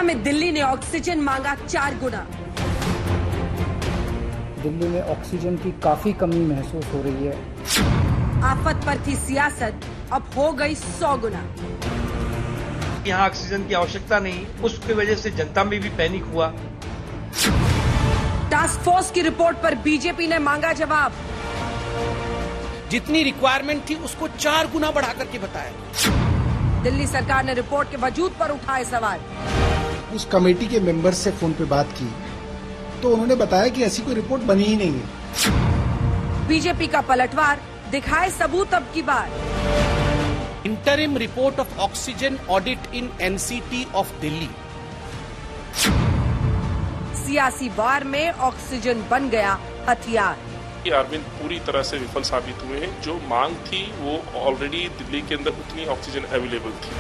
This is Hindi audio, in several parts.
तुलना में दिल्ली ने ऑक्सीजन मांगा 4 गुना। दिल्ली में ऑक्सीजन की काफी कमी महसूस हो रही है। आफत पर थी सियासत, अब हो गई 100 गुना। यहाँ ऑक्सीजन की आवश्यकता नहीं, उसकी वजह से जनता में भी पैनिक हुआ। टास्क फोर्स की रिपोर्ट पर बीजेपी ने मांगा जवाब। जितनी रिक्वायरमेंट थी उसको 4 गुना बढ़ा करके बताया। दिल्ली सरकार ने रिपोर्ट के वजूद पर उठाए सवाल। उस कमेटी के मेंबर से फोन पे बात की तो उन्होंने बताया कि ऐसी कोई रिपोर्ट बनी ही नहीं है। बीजेपी का पलटवार, दिखाए सबूत अब की बार। Interim report of oxygen audit in NCT of Delhi. सियासी वार में ऑक्सीजन बन गया हथियार। अरविंद पूरी तरह से विफल साबित हुए हैं। जो मांग थी वो ऑलरेडी दिल्ली के अंदर उतनी ऑक्सीजन अवेलेबल थी।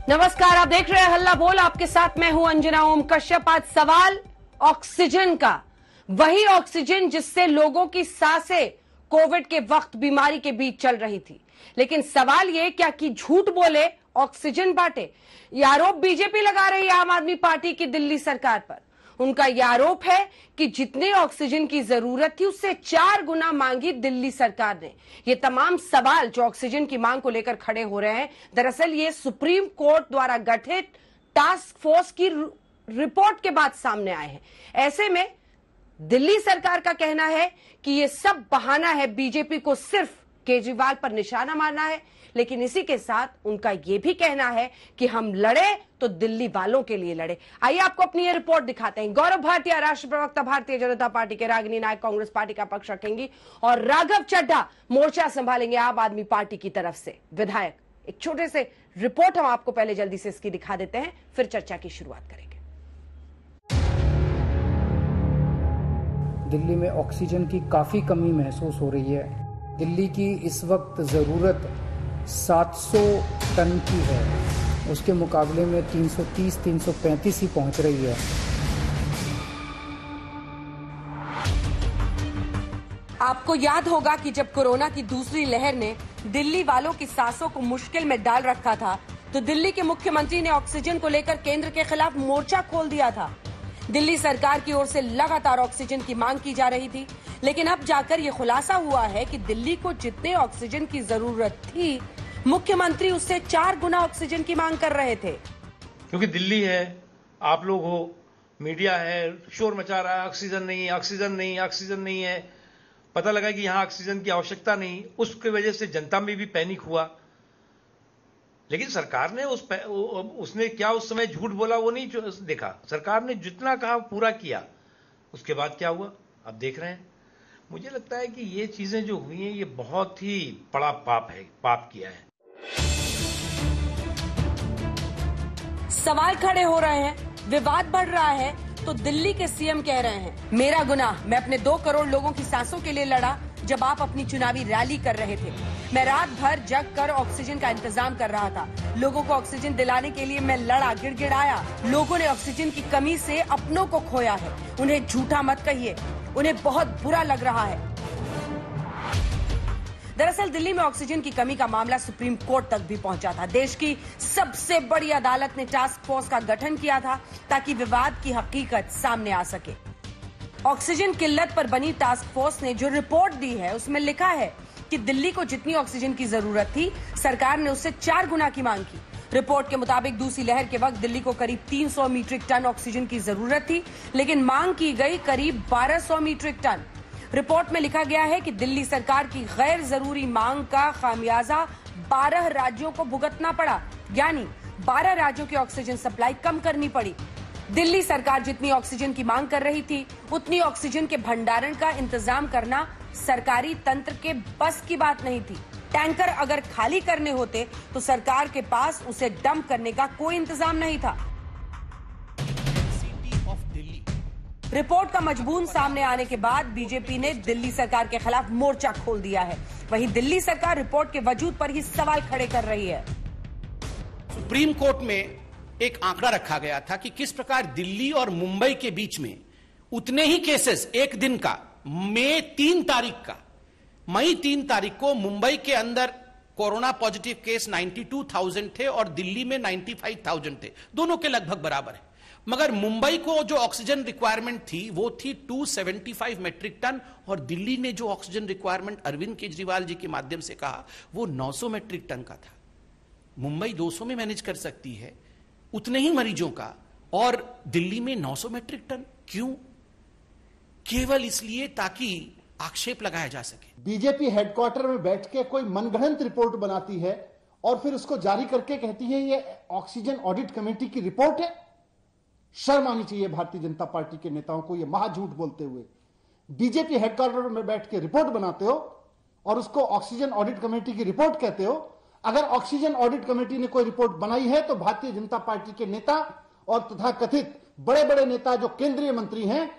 नमस्कार, आप देख रहे हैं हल्ला बोल। आपके साथ मैं हूं अंजना ओम कश्यप। आज सवाल ऑक्सीजन का, वही ऑक्सीजन जिससे लोगों की सांसें कोविड के वक्त बीमारी के बीच चल रही थी। लेकिन सवाल ये क्या कि झूठ बोले ऑक्सीजन बांटे। यह आरोप बीजेपी लगा रही है आम आदमी पार्टी की दिल्ली सरकार पर। उनका यह आरोप है कि जितने ऑक्सीजन की जरूरत थी उससे 4 गुना मांगी दिल्ली सरकार ने। ये तमाम सवाल जो ऑक्सीजन की मांग को लेकर खड़े हो रहे हैं, दरअसल ये सुप्रीम कोर्ट द्वारा गठित टास्क फोर्स की रिपोर्ट के बाद सामने आए हैं। ऐसे में दिल्ली सरकार का कहना है कि ये सब बहाना है, बीजेपी को सिर्फ केजरीवाल पर निशाना मारना है। लेकिन इसी के साथ उनका यह भी कहना है कि हम लड़े तो दिल्ली वालों के लिए लड़े। आइए आपको अपनी ये रिपोर्ट दिखाते हैं। गौरव भाटिया, राष्ट्र प्रवक्ता भारतीय जनता पार्टी के, रागिनी नायक कांग्रेस पार्टी का पक्ष रखेंगी और राघव चड्ढा मोर्चा संभालेंगे आम आदमी पार्टी की तरफ से विधायक। एक छोटे से रिपोर्ट हम आपको पहले जल्दी से इसकी दिखा देते हैं, फिर चर्चा की शुरुआत करेंगे। दिल्ली में ऑक्सीजन की काफी कमी महसूस हो रही है। दिल्ली की इस वक्त जरूरत 700 टन की है, उसके मुकाबले में 330-335 ही पहुंच रही है। आपको याद होगा कि जब कोरोना की दूसरी लहर ने दिल्ली वालों की सांसों को मुश्किल में डाल रखा था, तो दिल्ली के मुख्यमंत्री ने ऑक्सीजन को लेकर केंद्र के खिलाफ मोर्चा खोल दिया था। दिल्ली सरकार की ओर से लगातार ऑक्सीजन की मांग की जा रही थी, लेकिन अब जाकर यह खुलासा हुआ है कि दिल्ली को जितने ऑक्सीजन की जरूरत थी, मुख्यमंत्री उससे 4 गुना ऑक्सीजन की मांग कर रहे थे। क्योंकि दिल्ली है, आप लोग हो, मीडिया है, शोर मचा रहा है, ऑक्सीजन नहीं है, ऑक्सीजन नहीं है, ऑक्सीजन नहीं है। पता लगा कि यहाँ ऑक्सीजन की आवश्यकता नहीं, उसकी वजह से जनता में भी पैनिक हुआ। लेकिन सरकार ने उसने क्या उस समय झूठ बोला वो नहीं देखा। सरकार ने जितना कहा पूरा किया। उसके बाद क्या हुआ अब देख रहे हैं। मुझे लगता है कि ये चीजें जो हुई हैं ये बहुत ही बड़ा पाप किया है। सवाल खड़े हो रहे हैं, विवाद बढ़ रहा है, तो दिल्ली के सीएम कह रहे हैं मेरा गुनाह, मैं अपने 2 करोड़ लोगों की सांसों के लिए लड़ा जब आप अपनी चुनावी रैली कर रहे थे। मैं रात भर जग कर ऑक्सीजन का इंतजाम कर रहा था। लोगों को ऑक्सीजन दिलाने के लिए मैं लड़ा, गिड़गिड़ाया। लोगों ने ऑक्सीजन की कमी से अपनों को खोया है। उन्हें झूठा मत कहिए, उन्हें बहुत बुरा लग रहा है। दरअसल दिल्ली में ऑक्सीजन की कमी का मामला सुप्रीम कोर्ट तक भी पहुंचा था। देश की सबसे बड़ी अदालत ने टास्क फोर्स का गठन किया था ताकि विवाद की हकीकत सामने आ सके। ऑक्सीजन किल्लत पर बनी टास्क फोर्स ने जो रिपोर्ट दी है उसमें लिखा है कि दिल्ली को जितनी ऑक्सीजन की जरूरत थी, सरकार ने उससे 4 गुना की मांग की। रिपोर्ट के मुताबिक दूसरी लहर के वक्त दिल्ली को करीब 300 मीट्रिक टन ऑक्सीजन की जरूरत थी, लेकिन मांग की गई करीब 1200 मीट्रिक टन। रिपोर्ट में लिखा गया है कि दिल्ली सरकार की गैर जरूरी मांग का खामियाजा 12 राज्यों को भुगतना पड़ा, यानी 12 राज्यों की ऑक्सीजन सप्लाई कम करनी पड़ी। दिल्ली सरकार जितनी ऑक्सीजन की मांग कर रही थी, उतनी ऑक्सीजन के भंडारण का इंतजाम करना सरकारी तंत्र के बस की बात नहीं थी। टैंकर अगर खाली करने होते तो सरकार के पास उसे डंप करने का कोई इंतजाम नहीं था। रिपोर्ट का मजबून सामने आने के बाद बीजेपी ने दिल्ली सरकार के खिलाफ मोर्चा खोल दिया है। वहीं दिल्ली सरकार रिपोर्ट के वजूद पर ही सवाल खड़े कर रही है। सुप्रीम कोर्ट में एक आंकड़ा रखा गया था कि किस प्रकार दिल्ली और मुंबई के बीच में उतने ही केसेस एक दिन का, मई 3 तारीख का मई 3 तारीख को मुंबई के अंदर कोरोना पॉजिटिव केस 92,000 थे और दिल्ली में 95,000 थे, दोनों के लगभग बराबर है। मगर मुंबई को जो ऑक्सीजन रिक्वायरमेंट थी वो थी 275 मेट्रिक टन और दिल्ली ने जो ऑक्सीजन रिक्वायरमेंट अरविंद केजरीवाल जी के माध्यम से कहा वो 900 मेट्रिक टन का था। मुंबई 200 में मैनेज कर सकती है उतने ही मरीजों का और दिल्ली में 900 मेट्रिक टन क्यों? केवल इसलिए ताकि आक्षेप लगाया जा सके। बीजेपी हेडक्वार्टर में बैठ के कोई मनगढ़ंत रिपोर्ट बनाती है और फिर उसको जारी करके कहती है ये ऑक्सीजन ऑडिट कमेटी की रिपोर्ट है। शर्म आनी चाहिए भारतीय जनता पार्टी के नेताओं को, ये महाझूठ बोलते हुए। बीजेपी हेडक्वार्टर में बैठ के रिपोर्ट बनाते हो और उसको ऑक्सीजन ऑडिट कमेटी की रिपोर्ट कहते हो। अगर ऑक्सीजन ऑडिट कमेटी ने कोई रिपोर्ट बनाई है तो भारतीय जनता पार्टी के नेता और तथाकथित बड़े बड़े नेता जो केंद्रीय मंत्री हैं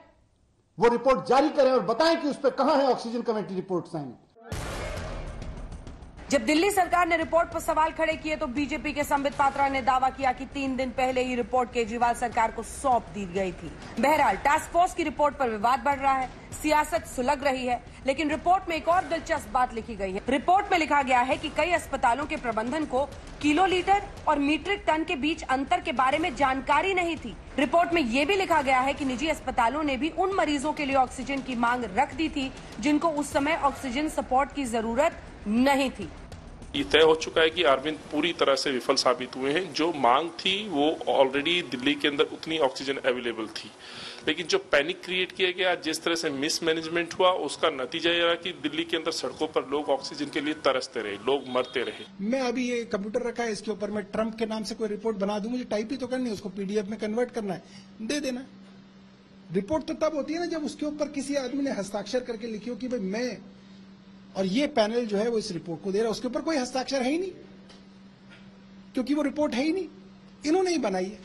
वो रिपोर्ट जारी करें और बताएं कि उस पर कहां है ऑक्सीजन कमेटी रिपोर्ट साइन। जब दिल्ली सरकार ने रिपोर्ट पर सवाल खड़े किए तो बीजेपी के संबित पात्रा ने दावा किया कि 3 दिन पहले ही रिपोर्ट केजरीवाल सरकार को सौंप दी गई थी। बहरहाल टास्क फोर्स की रिपोर्ट पर विवाद बढ़ रहा है, सियासत सुलग रही है, लेकिन रिपोर्ट में एक और दिलचस्प बात लिखी गई है। रिपोर्ट में लिखा गया है कि कई अस्पतालों के प्रबंधन को किलोलीटर और मीट्रिक टन के बीच अंतर के बारे में जानकारी नहीं थी। रिपोर्ट में यह भी लिखा गया है कि निजी अस्पतालों ने भी उन मरीजों के लिए ऑक्सीजन की मांग रख दी थी जिनको उस समय ऑक्सीजन सपोर्ट की जरूरत नहीं थी। ये तय हो चुका है कि अरविंद पूरी तरह से विफल साबित हुए हैं। जो मांग थी वो ऑलरेडी दिल्ली के अंदर उतनी ऑक्सीजन अवेलेबल थी, लेकिन जो पैनिक क्रिएट किया गया, जिस तरह से मिसमैनेजमेंट हुआ, उसका नतीजा यह रहा कि दिल्ली के अंदर सड़कों पर लोग ऑक्सीजन के लिए तरसते रहे, लोग मरते रहे। मैं अभी ये कंप्यूटर रखा है, इसके ऊपर मैं ट्रंप के नाम से कोई रिपोर्ट बना दूं, मुझे टाइप ही तो करनी है, उसको पीडीएफ में कन्वर्ट करना है, दे देना। रिपोर्ट तो तब होती है ना जब उसके ऊपर किसी आदमी ने हस्ताक्षर करके लिखी हो कि भाई मैं और ये पैनल जो है वो इस रिपोर्ट को दे रहा है। उसके ऊपर कोई हस्ताक्षर है ही नहीं क्योंकि वो रिपोर्ट है ही नहीं, इन्होंने ही बनाई है।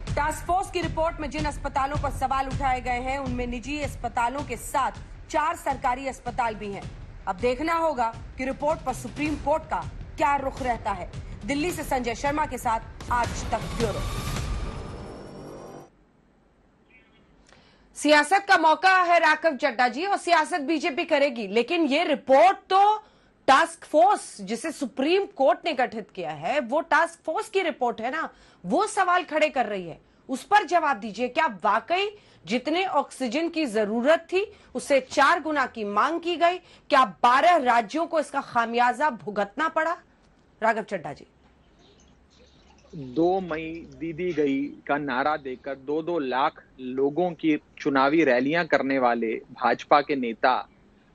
टास्क फोर्स की रिपोर्ट में जिन अस्पतालों पर सवाल उठाए गए हैं उनमें निजी अस्पतालों के साथ 4 सरकारी अस्पताल भी हैं। अब देखना होगा कि रिपोर्ट पर सुप्रीम कोर्ट का क्या रुख रहता है। दिल्ली से संजय शर्मा के साथ आज तक ब्यूरो। सियासत का मौका है राघव चड्ढा जी, और सियासत बीजेपी करेगी, लेकिन ये रिपोर्ट तो टास्क फोर्स जिसे सुप्रीम कोर्ट ने गठित किया है वो टास्क फोर्स की रिपोर्ट है ना, वो सवाल खड़े कर रही है। उस पर जवाब दीजिए, क्या वाकई जितने ऑक्सीजन की जरूरत थी उससे 4 गुना की मांग की गई? क्या 12 राज्यों को इसका खामियाजा भुगतना पड़ा? राघव चड्ढा जी। 2 मई दीदी गई का नारा देकर 2-2 लाख लोगों की चुनावी रैलियां करने वाले भाजपा के नेता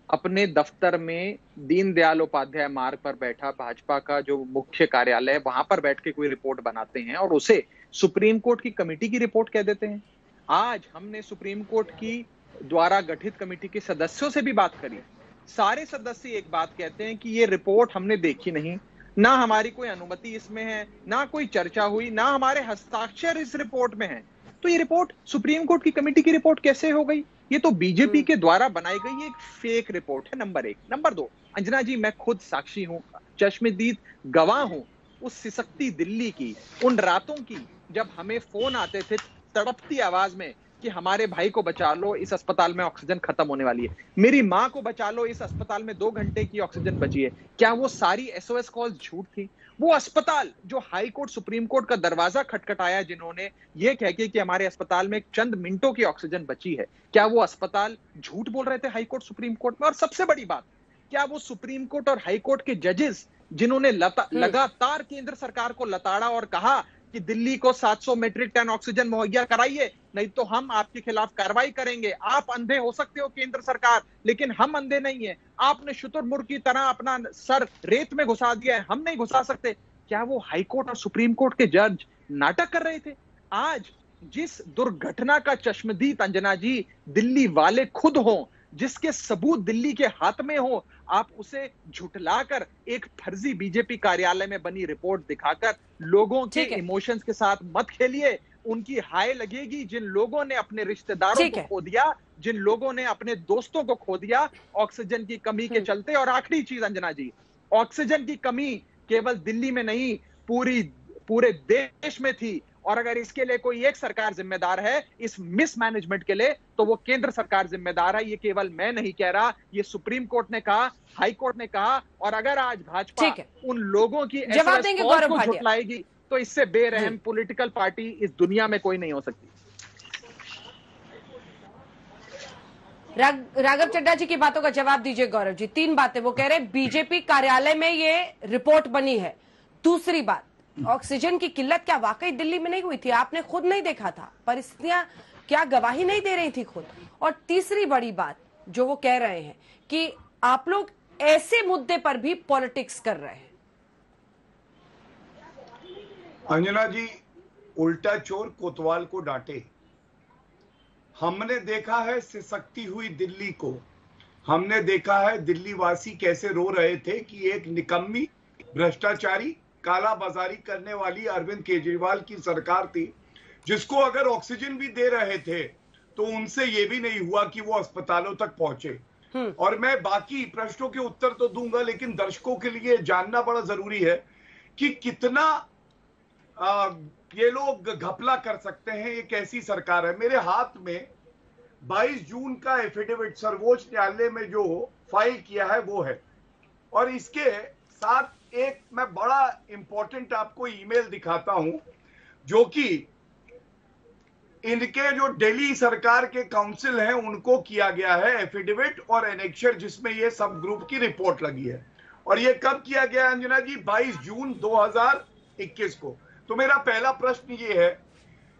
अपने दफ्तर में दीनदयाल उपाध्याय मार्ग पर बैठा भाजपा का जो मुख्य कार्यालय है वहां पर बैठ के कोई रिपोर्ट बनाते हैं और उसे सुप्रीम कोर्ट की कमेटी की रिपोर्ट कह देते हैं। आज हमने सुप्रीम कोर्ट की द्वारा गठित कमेटी के सदस्यों से भी बात करी। सारे सदस्य एक बात कहते हैं कि ये रिपोर्ट हमने देखी नहीं, ना हमारी कोई अनुमति इसमें है, ना कोई चर्चा हुई, ना हमारे हस्ताक्षर इस रिपोर्ट में है। तो ये रिपोर्ट सुप्रीम कोर्ट की कमेटी की रिपोर्ट कैसे हो गई? ये तो बीजेपी के द्वारा बनाई गई एक फेक रिपोर्ट है, नंबर 1। नंबर 2, अंजना जी मैं खुद साक्षी हूं, चश्मदीद गवाह हूं उस सिसकती दिल्ली की, उन रातों की जब हमें फोन आते थे तड़पती आवाज में कि हमारे भाई को बचा लो, इस अस्पताल में ऑक्सीजन खत्म होने वाली है, मेरी मां को बचा लो, इस अस्पताल में 2 घंटे की ऑक्सीजन बची है। क्या वो सारी एसओएस कॉल झूठ थी? वो अस्पताल जो हाई कोर्ट सुप्रीम कोर्ट का दरवाजा खटखटाया जिन्होंने ये कह के कि हमारे अस्पताल में चंद मिनटों की ऑक्सीजन बची है, क्या वो अस्पताल झूठ बोल रहे थे हाई कोर्ट सुप्रीम कोर्ट में? और सबसे बड़ी बात, क्या वो सुप्रीम कोर्ट और हाई कोर्ट के जजेस जिन्होंने लगातार केंद्र सरकार को लताड़ा और कहा कि दिल्ली को 700 मेट्रिक टन ऑक्सीजन मुहैया कराइए, नहीं तो हम आपके खिलाफ कार्रवाई करेंगे। आप अंधे हो सकते हो केंद्र सरकार, लेकिन हम अंधे नहीं है। आपने शुतुरमुर्ग की तरह अपना सर रेत में घुसा दिया है, हम नहीं घुसा सकते। क्या वो हाई कोर्ट और सुप्रीम कोर्ट के जज नाटक कर रहे थे? आज जिस दुर्घटना का चश्मदीद अंजना जी दिल्ली वाले खुद हों, जिसके सबूत दिल्ली के हाथ में हो, आप उसे झुठलाकर एक फर्जी बीजेपी कार्यालय में बनी रिपोर्ट दिखाकर लोगों के इमोशंस के साथ मत खेलिए। उनकी हाय लगेगी जिन लोगों ने अपने रिश्तेदारों को खो दिया, जिन लोगों ने अपने दोस्तों को खो दिया ऑक्सीजन की कमी के चलते। और आखिरी चीज अंजना जी, ऑक्सीजन की कमी केवल दिल्ली में नहीं पूरे देश में थी, और अगर इसके लिए कोई एक सरकार जिम्मेदार है इस मिसमैनेजमेंट के लिए, तो वो केंद्र सरकार जिम्मेदार है। ये केवल मैं नहीं कह रहा, ये सुप्रीम कोर्ट ने कहा, हाई कोर्ट ने कहा। और अगर आज भाजपा उन लोगों की जवाब देंगे गौरव भाटिया, झुटलाएगी तो इससे बेरहम पॉलिटिकल पार्टी इस दुनिया में कोई नहीं हो सकती। राघव चड्ढा जी की बातों का जवाब दीजिए गौरव जी। 3 बातें वो कह रहे हैं, बीजेपी कार्यालय में ये रिपोर्ट बनी है। दूसरी बात, ऑक्सीजन की किल्लत क्या वाकई दिल्ली में नहीं हुई थी? आपने खुद नहीं देखा था? परिस्थितियां क्या गवाही नहीं दे रही थी खुद? और तीसरी बड़ी बात जो वो कह रहे हैं कि आप लोग ऐसे मुद्दे पर भी पॉलिटिक्स कर रहे हैं। अंजना जी, उल्टा चोर कोतवाल को डांटे। हमने देखा है सिसकती हुई दिल्ली को, हमने देखा है दिल्ली वासी कैसे रो रहे थे कि एक निकम्मी, भ्रष्टाचारी, काला बाजारी करने वाली अरविंद केजरीवाल की सरकार थी, जिसको अगर ऑक्सीजन भी दे रहे थे तो उनसे ये भी नहीं हुआ कि वो अस्पतालों तक पहुंचे। और मैं बाकी प्रश्नों के उत्तर तो दूंगा, लेकिन दर्शकों के लिए जानना बड़ा जरूरी है कि कितना ये लोग घपला कर सकते हैं। एक ऐसी सरकार है। मेरे हाथ में 22 जून का एफिडेविट सर्वोच्च न्यायालय में जो फाइल किया है वो है, और इसके साथ एक मैं बड़ा इंपॉर्टेंट आपको ईमेल दिखाता हूं, जो कि इनके जो दिल्ली सरकार के काउंसिल हैं उनको किया गया है एफिडेविट और एनेक्चर, जिसमें ये सब ग्रुप की रिपोर्ट लगी है। और ये कब किया गया अंजना जी? 22 जून 2021 को। तो मेरा पहला प्रश्न ये है,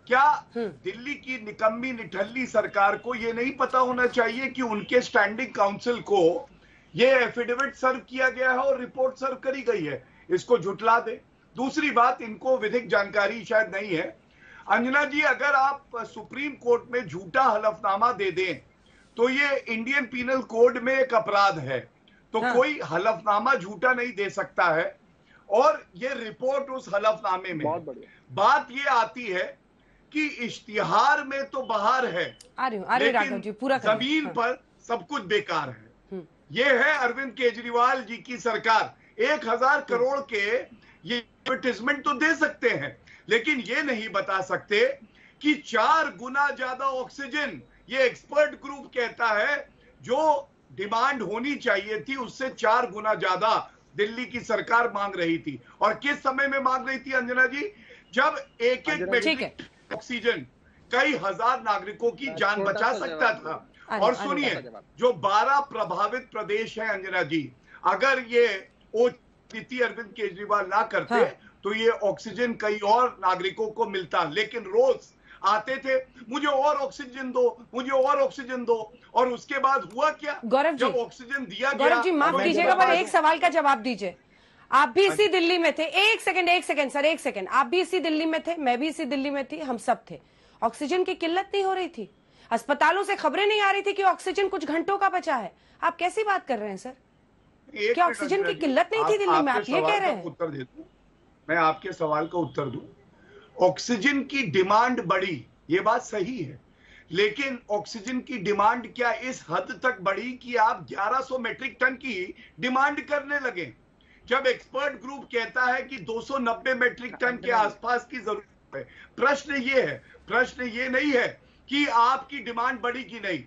क्या दिल्ली की निकम्मी निठल्ली सरकार को ये नहीं पता होना चाहिए कि उनके स्टैंडिंग काउंसिल को ये एफिडेविट सर्व किया गया है और रिपोर्ट सर्व करी गई है? इसको झुटला दे। दूसरी बात, इनको विधिक जानकारी शायद नहीं है। अंजना जी, अगर आप सुप्रीम कोर्ट में झूठा हलफनामा दे दें तो ये इंडियन पीनल कोड में एक अपराध है। तो कोई हलफनामा झूठा नहीं दे सकता है, और ये रिपोर्ट उस हलफनामे में। बात ये आती है कि इश्तिहार में तो बाहर है, लेकिन जमीन पर सब कुछ बेकार है। ये है अरविंद केजरीवाल जी की सरकार। 1000 करोड़ के ये एडवर्टाइजमेंट तो दे सकते हैं, लेकिन ये नहीं बता सकते कि 4 गुना ज्यादा ऑक्सीजन, ये एक्सपर्ट ग्रुप कहता है, जो डिमांड होनी चाहिए थी उससे 4 गुना ज्यादा दिल्ली की सरकार मांग रही थी। और किस समय में मांग रही थी अंजना जी? जब एक मेट्रिक ऑक्सीजन कई हजार नागरिकों की जान बचा सकता था। और सुनिए, जो 12 प्रभावित प्रदेश हैं अंजना जी, अगर ये स्थिति अरविंद केजरीवाल ना करते तो ये ऑक्सीजन कई और नागरिकों को मिलता। लेकिन रोज आते थे, मुझे और ऑक्सीजन दो, मुझे और ऑक्सीजन दो, और उसके बाद हुआ क्या? गौरव जी, जब ऑक्सीजन दिया गया। गौरव जी माफ कीजिएगा, पर एक सवाल का जवाब दीजिए। आप भी इसी दिल्ली में थे? एक सेकंड सर, एक सेकंड। आप भी इसी दिल्ली में थे, मैं भी इसी दिल्ली में थी, हम सब थे। ऑक्सीजन की किल्लत नहीं हो रही थी? अस्पतालों से खबरें नहीं आ रही थी कि ऑक्सीजन कुछ घंटों का बचा है? आप कैसी बात कर रहे हैं सर? क्या ऑक्सीजन की किल्लत नहीं थी दिल्ली में? आप ये कह रहे हैं? उत्तर दे दूं, मैं आपके सवाल का उत्तर दूं। ऑक्सीजन की डिमांड बढ़ी, ये बात सही है, लेकिन ऑक्सीजन की डिमांड क्या इस हद तक बढ़ी कि आप 1100 मेट्रिक टन की डिमांड करने लगे? जब एक्सपर्ट ग्रुप कहता है कि 290 मेट्रिक टन के आसपास की जरूरत है। प्रश्न ये है, प्रश्न ये नहीं है कि आपकी डिमांड बढ़ी कि नहीं,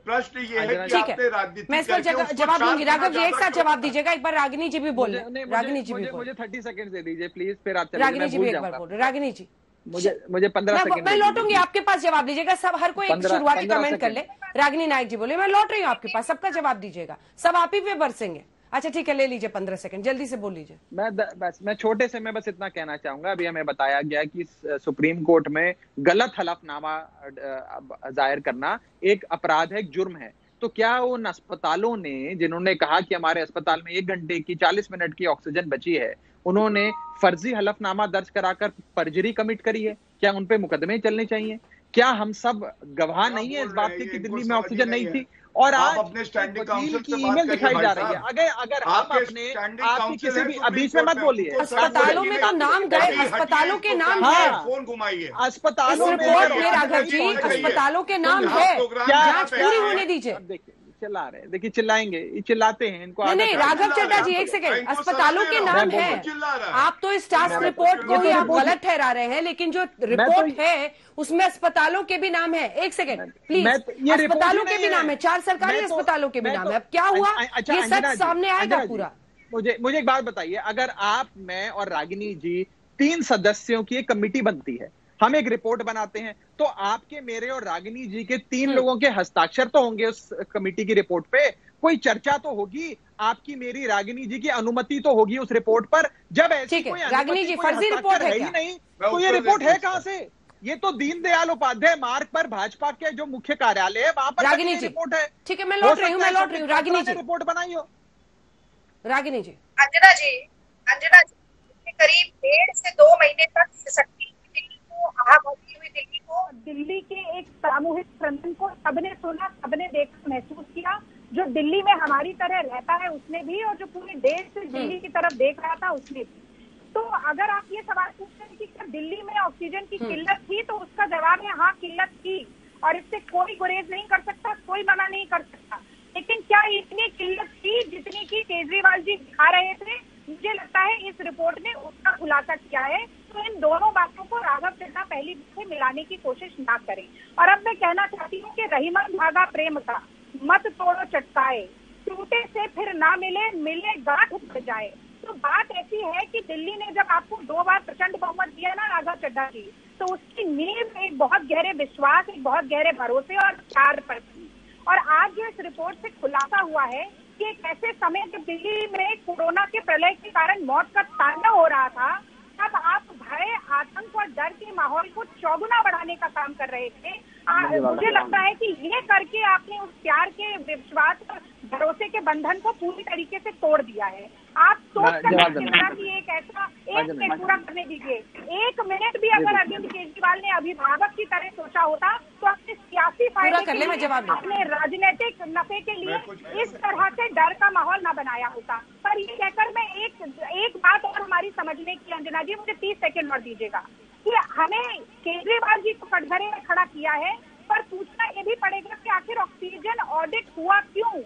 प्रश्न ये है कि आपने राजनीति। मैं इसका जवाब दूंगी। राघव जी एक साथ जवाब दीजिएगा। एक बार रागिनी जी भी बोल, रागिनी जी भी बोल। मुझे 30 सेकंड दे दीजिए प्लीज, फिर आप रागिनी जी भी एक बार बोल। रागिनी जी मुझे 15 सेकंड मैं लौटूंगी आपके पास, जवाब दीजिएगा। सब हर कोई एक शुरुआती कमेंट कर ले। रागिनी नायक जी बोले, मैं लौट रही हूँ आपके पास, सबका जवाब दीजिएगा, सब आप ही पे बरसेंगे। अच्छा ठीक है, ले लीजिए 15 सेकंड, जल्दी से बोल लीजिए। मैं छोटे से मैं बस इतना कहना चाहूंगा। अभी हमें बताया गया कि सुप्रीम कोर्ट में गलत हलफनामा जाहिर करना एक अपराध है, एक जुर्म है। तो क्या उन अस्पतालों ने, जिन्होंने कहा कि हमारे अस्पताल में 1 घंटे की 40 मिनट की ऑक्सीजन बची है, उन्होंने फर्जी हलफनामा दर्ज कराकर परजरी कमिट करी है? क्या उन पे मुकदमे चलने चाहिए? क्या हम सब गवाह नहीं है इस बात की कि दिल्ली में ऑक्सीजन नहीं थी? और आज अपने स्टैंडिंग काउंसिल की ईमेल दिखाई जा रही है। अगर हम अपने आपकी किसी भी बीच में मत बोलिए। अस्पतालों में तो नाम गए, अस्पतालों के नाम है, फोन घुमाइए। अस्पतालों में राघव जी अस्पतालों के नाम है, जांच पूरी होने दीजिए। चिल्ला रहे हैं, देखिए चिल्लाएंगे, ये चिल्लाते हैं, इनको नहीं राघव चड्ढा जी एक सेकंड, अस्पतालों के नाम है, आप तो इस टास्क रिपोर्ट को ही आप गलत ठहरा रहे हैं, लेकिन जो रिपोर्ट है उसमें अस्पतालों के भी नाम है। एक सेकंड प्लीज, अस्पतालों के भी नाम है, 4 सरकारी अस्पतालों के भी नाम है। अब क्या हुआ, ये सच सामने आएगा पूरा। मुझे एक बात बताइए, अगर आप, मैं और रागिनी जी 3 सदस्यों की एक कमेटी बनती है, हम एक रिपोर्ट बनाते हैं, तो आपके, मेरे और रागिनी जी के 3 लोगों के हस्ताक्षर तो होंगे उस कमेटी की रिपोर्ट पे, कोई चर्चा तो होगी, आपकी, मेरी, रागिनी जी की अनुमति तो होगी उस रिपोर्ट पर। जब ऐसी कोई रागिनी जी फर्जी रिपोर्ट है ही नहीं, तो ये रिपोर्ट है कहां से? ये तो दीनदयाल उपाध्याय मार्ग पर भाजपा के जो मुख्य कार्यालय है वहां पर रागिनी जी रिपोर्ट है। ठीक है, मैं लौट रही हूँ रागिनी जी, रिपोर्ट बनाई हो। रागिनी जी, अंजना जी करीब 1.5 से 2 महीने तक दिल्ली के एक सामूहिक प्रदर्शन को सबने सुना, सबने देखा, महसूस किया। जो दिल्ली में हमारी तरह रहता है उसने भी, और जो पूरे देश से दिल्ली की तरफ देख रहा था उसने भी। तो अगर आप ये सवाल पूछते हैं कि क्या दिल्ली में ऑक्सीजन की किल्लत थी, तो उसका जवाब है हाँ, किल्लत थी, और इससे कोई गुरेज नहीं कर सकता, कोई मना नहीं कर सकता। लेकिन क्या इतनी किल्लत थी जितनी की केजरीवाल जी दिखा रहे थे? मुझे लगता है इस रिपोर्ट ने उसका खुलासा किया है। तो इन दोनों बातों को राघव चड्ढा पहली से मिलाने की कोशिश ना करें। और अब मैं कहना चाहती हूँ कि रहीमन धागा प्रेम का, मत तोड़ो चटकाए, टूटे से फिर ना मिले, मिले गांठ उठ जाए। तो बात ऐसी है कि दिल्ली ने जब आपको 2 बार प्रचंड बहुमत दिया ना राघव चड्ढा जी, तो उसकी नींव एक बहुत गहरे विश्वास, एक बहुत गहरे भरोसे और प्यार पर थी। और आज जो इस रिपोर्ट से खुलासा हुआ है कि एक ऐसे समय जब दिल्ली में कोरोना के प्रलय के कारण मौत का तांडव हो रहा था, तब आप भय, आतंक और डर के माहौल को चौगुना बढ़ाने का काम कर रहे थे। मुझे लगता है कि ये करके आपने उस प्यार के, विश्वास और भरोसे के बंधन को पूरी तरीके से तोड़ दिया है। आप सोच सकते हैं कि एक ऐसा, एक मिनट पूरा करने दीजिए, 1 मिनट भी अगर अरविंद केजरीवाल ने अभिभावक की तरह सोचा होता तो अपने सियासी फायदे के लिए, अपने राजनीतिक नफे के लिए इस तरह से डर का माहौल न बनाया होता। पर ये कहकर मैं एक बात और हमारी समझने की, अंजना जी मुझे 30 सेकंड और दीजिएगा, कि हमें केजरीवाल जी को कटघरे में खड़ा किया है, पर पूछना ये भी पड़ेगा कि आखिर ऑक्सीजन ऑडिट हुआ क्यों?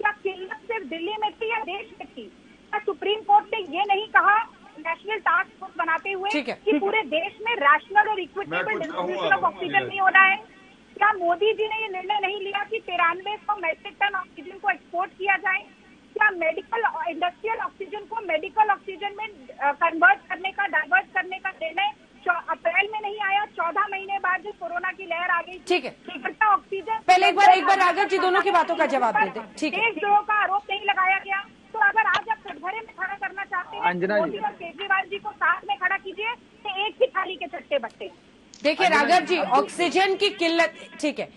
क्या किल्लत सिर्फ दिल्ली में थी या देश में थी? क्या सुप्रीम कोर्ट ने ये नहीं कहा नेशनल टास्क फोर्स बनाते हुए कि पूरे देश में रैशनल और इक्विटेबल डिस्ट्रीब्यूशन ऑफ ऑक्सीजन नहीं होना है? क्या मोदी जी ने ये निर्णय नहीं लिया कि 9300 मैट्रिक टन ऑक्सीजन को एक्सपोर्ट किया जाए? क्या मेडिकल, इंडस्ट्रियल ऑक्सीजन को मेडिकल ऑक्सीजन में कन्वर्ट करने का, डाइवर्ट करने का निर्णय अप्रैल में नहीं आया? 14 महीने बाद जो कोरोना की लहर आ गई, ठीक है, ऑक्सीजन, पहले एक बार राघव जी दोनों की बातों का जवाब देते। ठीक है, देशद्रोह का आरोप नहीं लगाया गया। तो अगर आज आप कटघरे में खड़ा करना चाहते हैं मोदी और केजरीवाल जी को साथ में खड़ा कीजिए, तो एक ही थाली के चट्टे बट्टे। देखिए राघव जी, ऑक्सीजन की किल्लत, ठीक है,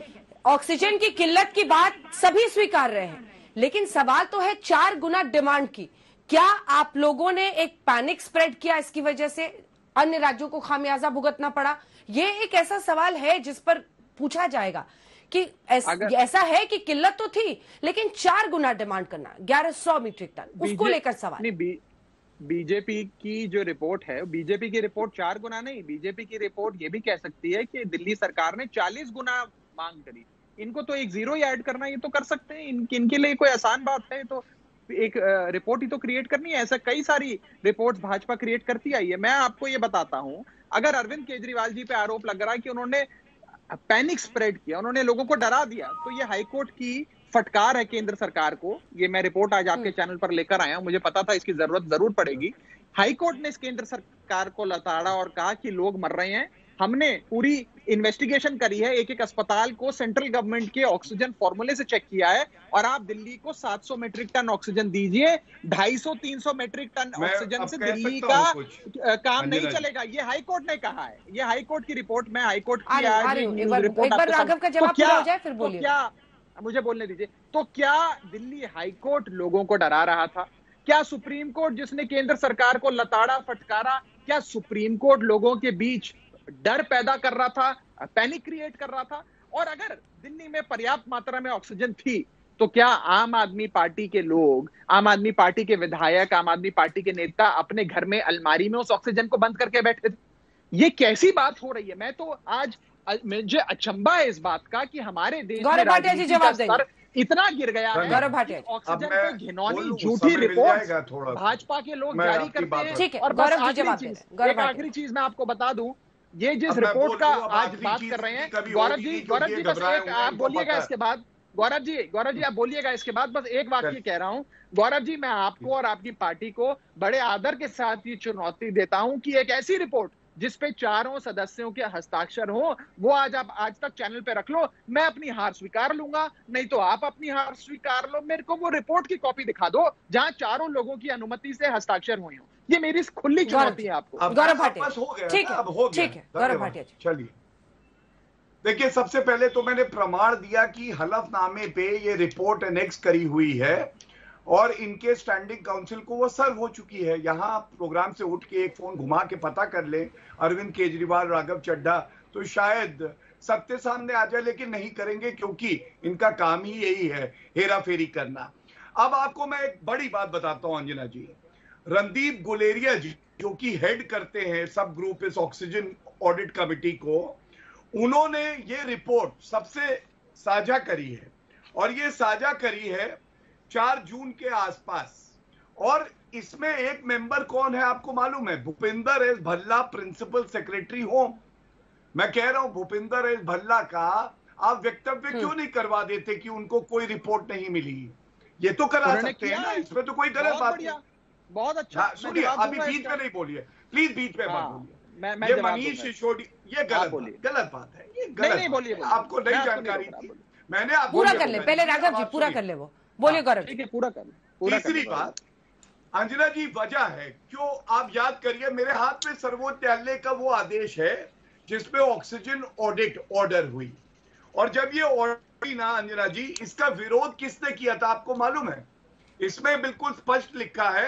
ऑक्सीजन की किल्लत की बात सभी स्वीकार रहे हैं, लेकिन सवाल तो है 4 गुना डिमांड की। क्या आप लोगों ने एक पैनिक स्प्रेड किया, इसकी वजह से अन्य राज्यों को खामियाजा भुगतना पड़ा? ये एक ऐसा सवाल है जिस पर पूछा जाएगा कि ऐसा है कि किल्लत तो थी, लेकिन 4 गुना डिमांड करना, 1100 मीट्रिक टन, उसको लेकर सवाल। बीजेपी की जो रिपोर्ट है, बीजेपी की रिपोर्ट 4 गुना नहीं, बीजेपी की रिपोर्ट ये भी कह सकती है कि दिल्ली सरकार ने 40 गुना मांग करी। इनको तो एक 0 ही ऐड करना, ये तो कर सकते हैं, इनके लिए कोई आसान बात है? तो एक रिपोर्ट ही तो क्रिएट करनी है। ऐसा कई सारी रिपोर्ट्स भाजपा क्रिएट करती आई है। मैं आपको ये बताता हूं, अगर अरविंद केजरीवाल जी पे आरोप लग रहा है कि उन्होंने पैनिक स्प्रेड किया, उन्होंने लोगों को डरा दिया, तो ये हाईकोर्ट की फटकार है केंद्र सरकार को। ये मैं रिपोर्ट आज आपके चैनल पर लेकर आया हूं, मुझे पता था इसकी जरूरत जरूर पड़ेगी। हाईकोर्ट ने इस केंद्र सरकार को लताड़ा और कहा कि लोग मर रहे हैं, हमने पूरी इन्वेस्टिगेशन करी है, एक एक अस्पताल को सेंट्रल गवर्नमेंट के ऑक्सीजन फॉर्मूले से चेक किया है, और आप दिल्ली को 700 मीट्रिक टन ऑक्सीजन दीजिए। 250-300 मीट्रिक टन ऑक्सीजन से दिल्ली का काम नहीं चलेगा, ये हाईकोर्ट ने कहा है। ये हाईकोर्ट की रिपोर्ट में, हाईकोर्ट की राघव का जवाब पूरा हो जाए फिर बोलिए। क्या, मुझे बोलने दीजिए, तो क्या दिल्ली हाईकोर्ट लोगों को डरा रहा था? क्या सुप्रीम कोर्ट जिसने केंद्र सरकार को लताड़ा फटकारा, क्या सुप्रीम कोर्ट लोगों के बीच डर पैदा कर रहा था, पैनिक क्रिएट कर रहा था? और अगर दिल्ली में पर्याप्त मात्रा में ऑक्सीजन थी, तो क्या आम आदमी पार्टी के लोग, आम आदमी पार्टी के विधायक, आम आदमी पार्टी के नेता अपने घर में अलमारी में उस ऑक्सीजन को बंद करके बैठे थे? ये कैसी बात हो रही है? मैं तो आज मुझे अचंभा है इस बात का कि हमारे देश में इतना गिर गया है गौरव भाटिया, ऑक्सीजन पे घिनौनी झूठी रिपोर्ट भाजपा के लोग जारी करते हैं। ठीक है, और गौरव बस जी जवाब दे रहे हैं। एक आखिरी चीज मैं आपको बता दूं, ये जिस रिपोर्ट का आज बात कर रहे हैं, गौरव जी बस एक आप बोलिएगा इसके बाद, गौरव जी आप बोलिएगा इसके बाद, बस एक वाक्य कह रहा हूं। गौरव जी, मैं आपको और आपकी पार्टी को बड़े आदर के साथ ये चुनौती देता हूं कि एक ऐसी रिपोर्ट जिसपे चारों सदस्यों के हस्ताक्षर हो, वो आज आप आज तक चैनल पे रख लो। मैं अपनी हार स्वीकार लूंगा, नहीं तो आप अपनी हार स्वीकार लो। मेरे को वो रिपोर्ट की कॉपी दिखा दो जहां चारों लोगों की अनुमति से हस्ताक्षर हुए हो। ये मेरी खुली चुनौती है आपको। गौरव भाटिया, ठीक है गौरव भाटिया जी, चलिए देखिए, सबसे पहले तो मैंने प्रमाण दिया कि हलफनामे पे ये रिपोर्ट एनेक्स करी हुई है और इनके स्टैंडिंग काउंसिल को वो सर्व हो चुकी है। यहां प्रोग्राम से उठ के एक फोन घुमा के पता कर ले अरविंद केजरीवाल, राघव चड्ढा, तो शायद सत्य सामने आ जाए, लेकिन नहीं करेंगे क्योंकि इनका काम ही यही है, हेरा फेरी करना। अब आपको मैं एक बड़ी बात बताता हूं अंजना जी, रणदीप गुलेरिया जी जो कि हेड करते हैं सब ग्रुप इस ऑक्सीजन ऑडिट कमेटी को, उन्होंने ये रिपोर्ट सबसे साझा करी है और ये साझा करी है 4 जून के आसपास। और इसमें एक मेंबर कौन है आपको मालूम है? Bhupinder S Bhalla, principal secretary home. मैं कह रहा हूं भूपिंदर एस भल्ला का आप वक्तव्य क्यों नहीं करवा देते कि उनको कोई रिपोर्ट नहीं मिली? ये तो करा सकते हैं ना, इसमें तो कोई गलत बात नहीं। बहुत अच्छा, सुनिए, अभी बीच में नहीं बोलिए प्लीज, बीच में मत बोलिए। ये मनीष सिसोदिया, ये गलत बात है, ये गलत नहीं बोलिए, आपको नई जानकारी थी, मैंने आपको पूरा कर ले पहले। राघव जी पूरा कर ले, वो बोलिए गौरव जी। पूरा कर ले। तीसरी बात अंजना जी, वजह है क्यों, आप याद करिए, मेरे हाथ में सर्वोच्च न्यायालय का वो आदेश है जिसपे ऑक्सीजन ऑडिट ऑर्डर हुई, और जब ये ऑर्डर ना अंजना जी, इसका विरोध किसने किया था आपको मालूम है? इसमें बिल्कुल स्पष्ट लिखा है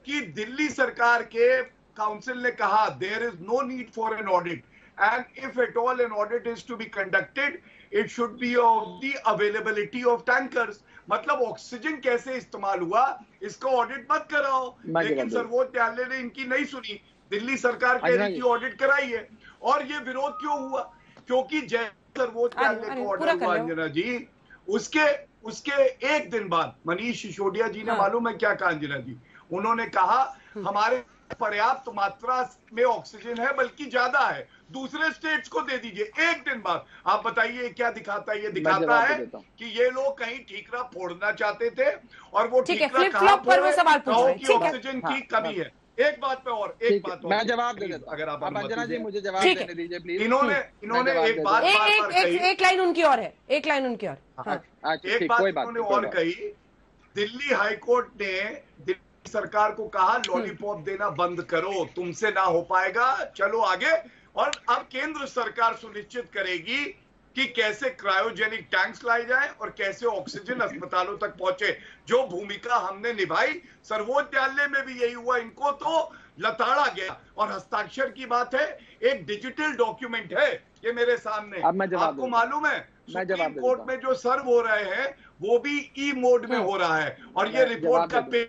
कि दिल्ली सरकार के काउंसिल ने कहा there is no need for an audit and if at all an audit is to be conducted it should be of the availability of tankers. मतलब ऑक्सीजन कैसे इस्तेमाल हुआ इसका ऑडिट मत कराओ, लेकिन सर्वोच्च न्यायालय ने इनकी नहीं सुनी, दिल्ली सरकार कह रही थी ऑडिट कराई है। और ये विरोध क्यों हुआ? क्योंकि जैसे सर्वोच्च न्यायालय को ऑर्डर हुआ अंजना जी, उसके एक दिन बाद मनीष सिसोदिया जी ने मालूम है क्या कहा अंजना जी? उन्होंने कहा हमारे पर्याप्त मात्रा में ऑक्सीजन है, बल्कि ज्यादा है, दूसरे स्टेट्स को दे दीजिए। एक दिन बाद आप बताइए क्या दिखाता है? ये दिखाता है कि ये लोग कहीं ठीकरा फोड़ना चाहते थे और वो ठीकरा कहां कि ऑक्सीजन की कमी है। एक बात पे और मैं जवाब दे देता, अगर आप अंजना जी मुझे जवाब देने दीजिए प्लीज। इन्होंने एक बात एक लाइन उनकी और है, एक लाइन उनकी और, एक बात इन्होंने और कही, दिल्ली हाईकोर्ट ने सरकार को कहा लॉलीपॉप देना बंद करो, तुमसे ना हो पाएगा, चलो आगे। और अब केंद्र सरकार सुनिश्चित करेगी कि कैसे क्रायोजेनिक टैंक्स लाए जाएं और कैसे ऑक्सीजन अस्पतालों तक पहुंचे, जो भूमिका हमने निभाई। सर्वोच्च न्यायालय में भी यही हुआ, इनको तो लताड़ा गया। और हस्ताक्षर की बात है, एक डिजिटल डॉक्यूमेंट है ये मेरे सामने, आपको मालूम है सुप्रीम कोर्ट में जो सर्व हो रहे हैं वो भी ई मोड में हो रहा है, और ये रिपोर्ट का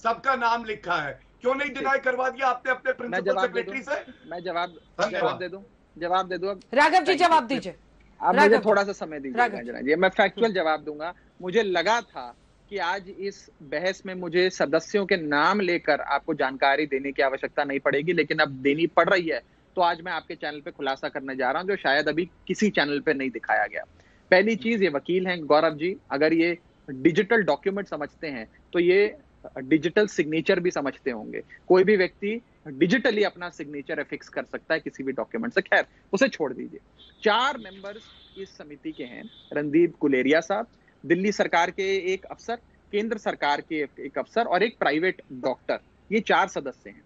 सबका नाम लिखा है। क्यों नहीं डिनाई करवा दिया आपने अपने प्रिंसिपल सेक्रेटरी से? मैं जवाब दे दूं। राघव जी जवाब दीजिए, आप मुझे थोड़ा सा समय दीजिए, मैं फैक्चुअल जवाब दूंगा। मुझे लगा था कि आज इस बहस में मुझे सदस्यों के नाम लेकर आपको जानकारी देने की आवश्यकता नहीं पड़ेगी, लेकिन अब देनी पड़ रही है, तो आज मैं आपके चैनल पे खुलासा करने जा रहा हूं जो शायद अभी किसी चैनल पे नहीं दिखाया गया। पहली चीज, ये वकील हैं गौरव जी, अगर ये डिजिटल डॉक्यूमेंट समझते हैं तो ये डिजिटल सिग्नेचर भी समझते होंगे। कोई भी व्यक्ति डिजिटली अपना सिग्नेचर फिक्स कर सकता है किसी भी डॉक्यूमेंट से, खैर उसे छोड़ दीजिए। 4 मेंबर्स इस समिति के हैं, रणदीप गुलेरिया साहब, दिल्ली सरकार के एक अफसर, केंद्र सरकार के एक अफसर और एक प्राइवेट डॉक्टर, ये 4 सदस्य हैं।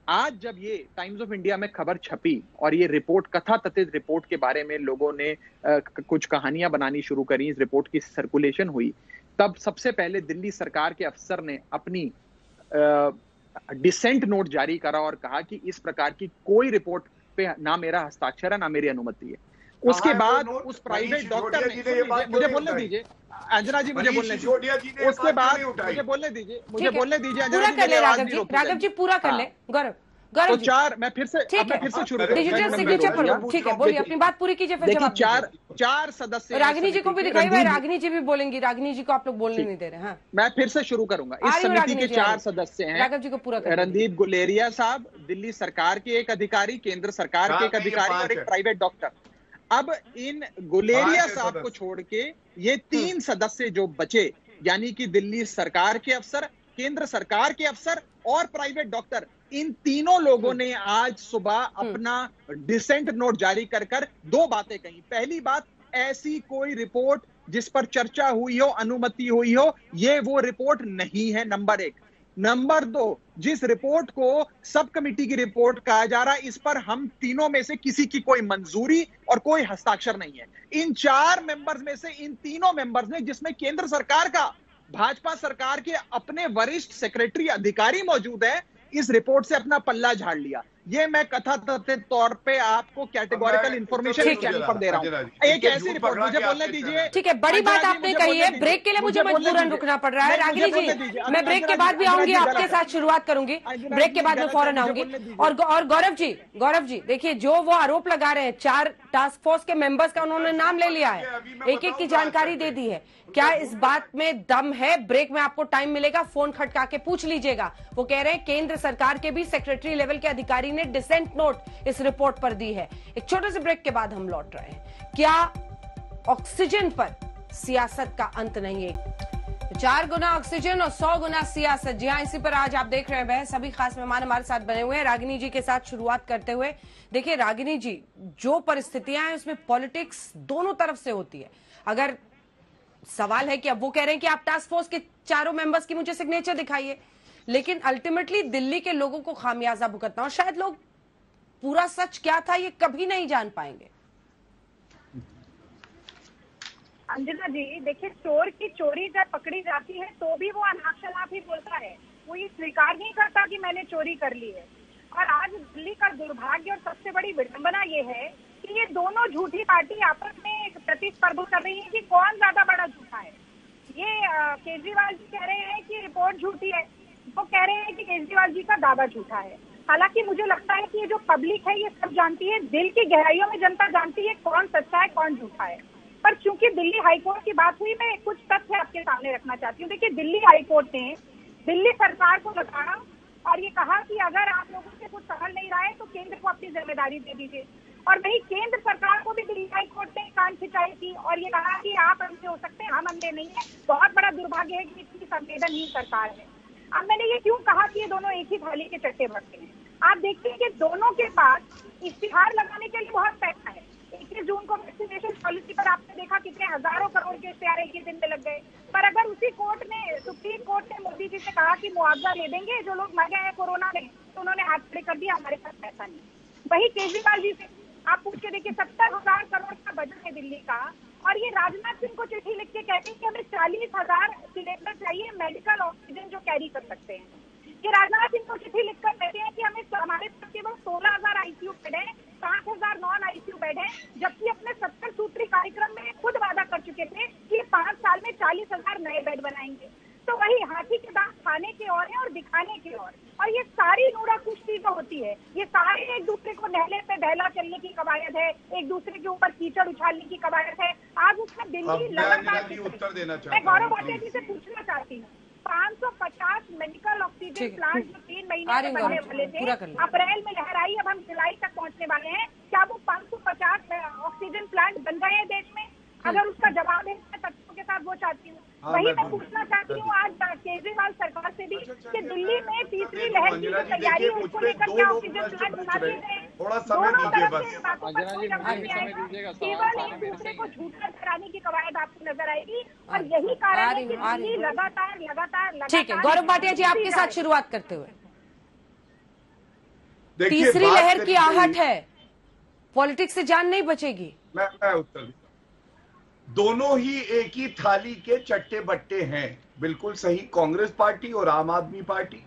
आज जब ये टाइम्स ऑफ इंडिया में खबर छपी और ये रिपोर्ट, कथाकथित रिपोर्ट के बारे में लोगों ने कुछ कहानियां बनानी शुरू करी, इस रिपोर्ट की सर्कुलेशन हुई, तब सबसे पहले दिल्ली सरकार के अफसर ने अपनी डिसेंट नोट जारी करा और कहा कि इस प्रकार की कोई रिपोर्ट पे ना मेरा हस्ताक्षर है ना मेरी अनुमति है। उसके बाद उस प्राइवेट डॉक्टर ने, मुझे बोलने दीजिए अंजना जी, मुझे बोलने दीजिए, उसके बाद मुझे बोलने दीजिए अंजना जी, राघव जी पूरा कर ले। गौरव गौरव तो जी, चार, मैं फिर से शुरू करूंगा। डिजिटल सिग्नेचर पर, ठीक है, बोलिए, अपनी बात पूरी कीजिए, फिर देखिए, जवाब चार सदस्य, रागिनी जी को भी दिखाई हुआ है, रागिनी जी भी बोलेंगी, रागिनी जी को आप लोग बोलने नहीं दे रहे। हाँ, मैं फिर से शुरू करूंगा। इस समिति के 4 सदस्य हैं। राघव जी को पूरा कर रणदीप गुलेरिया साहब, दिल्ली सरकार के एक अधिकारी, केंद्र सरकार के एक अधिकारी और एक प्राइवेट डॉक्टर। अब इन गुलेरिया साहब को छोड़ के ये 3 सदस्य जो बचे, यानी कि दिल्ली सरकार के अफसर, केंद्र सरकार के अफसर और प्राइवेट डॉक्टर, इन तीनों लोगों ने आज सुबह अपना डिसेंट नोट जारी कर 2 बातें कही। पहली बात, ऐसी कोई रिपोर्ट जिस पर चर्चा हुई हो, अनुमति हुई हो, ये वो रिपोर्ट नहीं है, नंबर 1। नंबर 2, जिस रिपोर्ट को सब कमेटी की रिपोर्ट कहा जा रहा है, इस पर हम तीनों में से किसी की कोई मंजूरी और कोई हस्ताक्षर नहीं है। इन 4 मेंबर्स में से इन तीनों मेंबर्स ने, जिसमें केंद्र सरकार का, भाजपा सरकार के अपने वरिष्ठ सेक्रेटरी अधिकारी मौजूद है, इस रिपोर्ट से अपना पल्ला झाड़ लिया। ये मैं कथाकथित तौर पे आपको कैटेगोरिकल इंफॉर्मेशन पर दे रहा हूं। एक ऐसी रिपोर्ट, मुझे बोलने दीजिए। ठीक है, बड़ी बात आपने कही है। ब्रेक के लिए मुझे मजबूरन रुकना पड़ रहा है। रागिनी जी, मैं ब्रेक के बाद भी आऊंगी, आपके साथ शुरुआत करूंगी, ब्रेक के बाद मैं फौरन आऊंगी। और गौरव जी देखिए, जो वो आरोप लगा रहे हैं, 4 टास्क फोर्स के मेंबर्स का उन्होंने नाम ले लिया है, एक की जानकारी दे दी है। क्या इस बात में दम है? ब्रेक में आपको टाइम मिलेगा, फोन खटका के पूछ लीजिएगा। वो कह रहे हैं केंद्र सरकार के भी सेक्रेटरी लेवल के अधिकारी ने डिसेंट नोट इस रिपोर्ट पर दी है। एक छोटे से ब्रेक के बाद हम लौट रहे हैं। क्या ऑक्सीजन पर सियासत का अंत नहीं है? 4 गुना ऑक्सीजन और 100 गुना सियासत। जी हां, इसी पर आज आप देख रहे हैं। सभी खास मेहमान हमारे साथ बने हुए हैं। रागिनी जी के साथ शुरुआत करते हुए, देखिए रागिनी जी, जो परिस्थितियां हैं उसमें पॉलिटिक्स दोनों तरफ से होती है। अगर सवाल है कि अब वो कह रहे हैं कि आप टास्क फोर्स के 4 मेंबर्स की मुझे सिग्नेचर दिखाइए, लेकिन अल्टीमेटली दिल्ली के लोगों को खामियाजा भुगतना, और शायद लोग पूरा सच क्या था ये कभी नहीं जान पाएंगे। अंजना जी, देखिए, चोर की चोरी जब पकड़ी जाती है तो भी वो अनाप शनाप ही बोलता है, वो ये स्वीकार नहीं करता कि मैंने चोरी कर ली है। और आज दिल्ली का दुर्भाग्य और सबसे बड़ी विडंबना ये है कि ये दोनों झूठी पार्टी आपस में प्रतिस्पर्धा कर रही है कि कौन ज्यादा बड़ा झूठा है। ये केजरीवाल जी कह रहे हैं कि रिपोर्ट झूठी है, वो कह रहे हैं कि केजरीवाल जी का दावा झूठा है। हालांकि मुझे लगता है कि ये जो पब्लिक है ये सब जानती है, दिल की गहराइयों में जनता जानती है कौन सच्चा है कौन झूठा है। पर चूंकि दिल्ली हाईकोर्ट की बात हुई, मैं कुछ तथ्य आपके सामने रखना चाहती हूँ। देखिए, दिल्ली हाईकोर्ट ने दिल्ली सरकार को बताया और ये कहा कि अगर आप लोगों से कुछ संभल नहीं रहा है तो केंद्र को अपनी जिम्मेदारी दे दीजिए। और वही केंद्र सरकार को भी दिल्ली हाईकोर्ट ने कान खिंचाई थी और ये कहा कि आप अंधे हो सकते हैं, हम अंधे नहीं है। बहुत बड़ा दुर्भाग्य है कि इतनी संवेदनहीन सरकार है। अब मैंने ये क्यों कहा कि ये दोनों एक ही थाली के चट्टे भरते हैं? आप देखिए कि दोनों के पास इश्तिहार लगाने के लिए बहुत पैसा है। 21 जून को वैक्सीनेशन पॉलिसी पर आपने देखा कितने हजारों करोड़ के इश्तिहार एक ही दिन में लग गए। पर अगर उसी कोर्ट ने, सुप्रीम कोर्ट ने मोदी जी से कहा कि मुआवजा दे देंगे जो लोग मर गए हैं कोरोना में, तो उन्होंने हाथ खड़े कर दिया, हमारे पास पैसा नहीं। वही केजरीवाल जी से आप पूछ के देखिए, 70,000 करोड़ का बजट है दिल्ली का, और ये राजनाथ सिंह को चिट्ठी लिख के कहते हैं कि हमें 40,000 सिलेंडर चाहिए, मेडिकल ऑक्सीजन जो कैरी कर सकते हैं। ये राजनाथ सिंह को चिट्ठी लिखकर कहते हैं कि हमारे पास केवल 16,000 आईसीयू बेड है, 5,000 नॉन आईसीयू बेड है, जबकि अपने 70 सूत्री कार्यक्रम में खुद वादा कर चुके थे कि 5 साल में 40,000 नए बेड बनाएंगे। तो वही हाथी के दांत खाने के और है और दिखाने के और ये सारी नूरा कुश्ती जो होती है, ये सारे एक दूसरे को नहले पे बहला चलने की कवायद है, एक दूसरे के ऊपर कीचड़ उछालने की कवायद है। आज उसमें दिल्ली लगातार, उत्तर देना चाहता मैं गौरव भाटिया जी से पूछना चाहती हूँ, 550 मेडिकल ऑक्सीजन प्लांट जो 3 महीने में बनने वाले थे, अप्रैल में लहराई, अब हम जुलाई तक पहुंचने वाले हैं। क्या वो 550 ऑक्सीजन प्लांट बन गए हैं देश में? अगर उसका जवाब है, तथ्यों के साथ वो चाहती हूँ। वही मैं पूछना चाहती हूँ आज केजरीवाल सरकार से भी कि दिल्ली में तीसरी लहर की जो तैयारी है उसको लेकर क्या ऑक्सीजन प्लांट बना दिए गए? थोड़ा समय दीजिए बस। केवल एक दूसरे को झूठा ठहराने की कवायद आपको नजर आएगी और यही कारण है कि दिल्ली लगातार। ठीक है, गौरव भाटिया जी आपके साथ शुरुआत करते हुए, तीसरी लहर की आहट है, पॉलिटिक्स से जान नहीं बचेगी। मैं उत्तर, दोनों ही एक ही थाली के चट्टे बट्टे हैं, बिल्कुल सही, कांग्रेस पार्टी और आम आदमी पार्टी।